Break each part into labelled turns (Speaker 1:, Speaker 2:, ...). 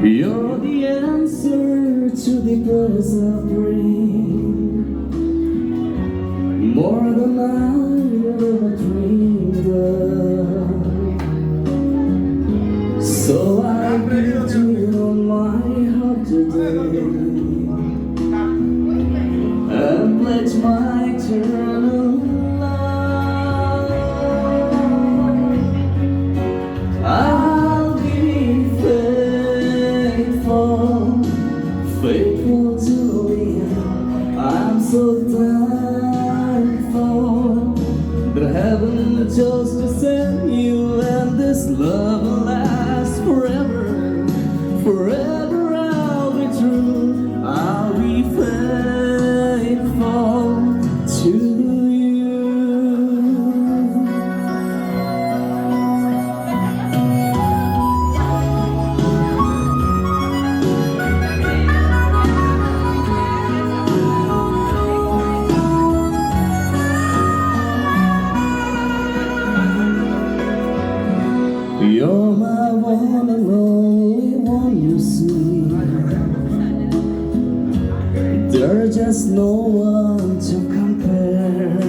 Speaker 1: You're the answer to the birds I bring, more than I ever dreamed of. So I give to you my heart today, and pledge my eternal love. I'll be faithful, faithful to the end. I'm so thankful that heaven chose to send you, and this love will last forever. Forever I'll be true, I'll be faithful to you. You're my one and only one, you see. There's just no one to compare.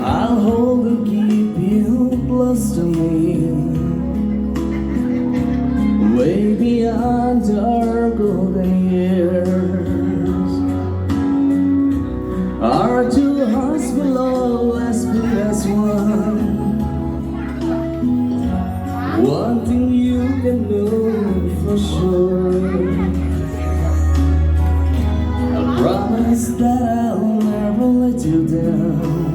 Speaker 1: I'll hold and keep you close to me, way beyond our golden years. Our two hearts will always be as one. One thing you can know for sure, I promise that I'll never let you down.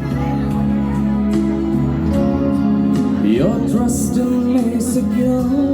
Speaker 1: Your trust in me secure.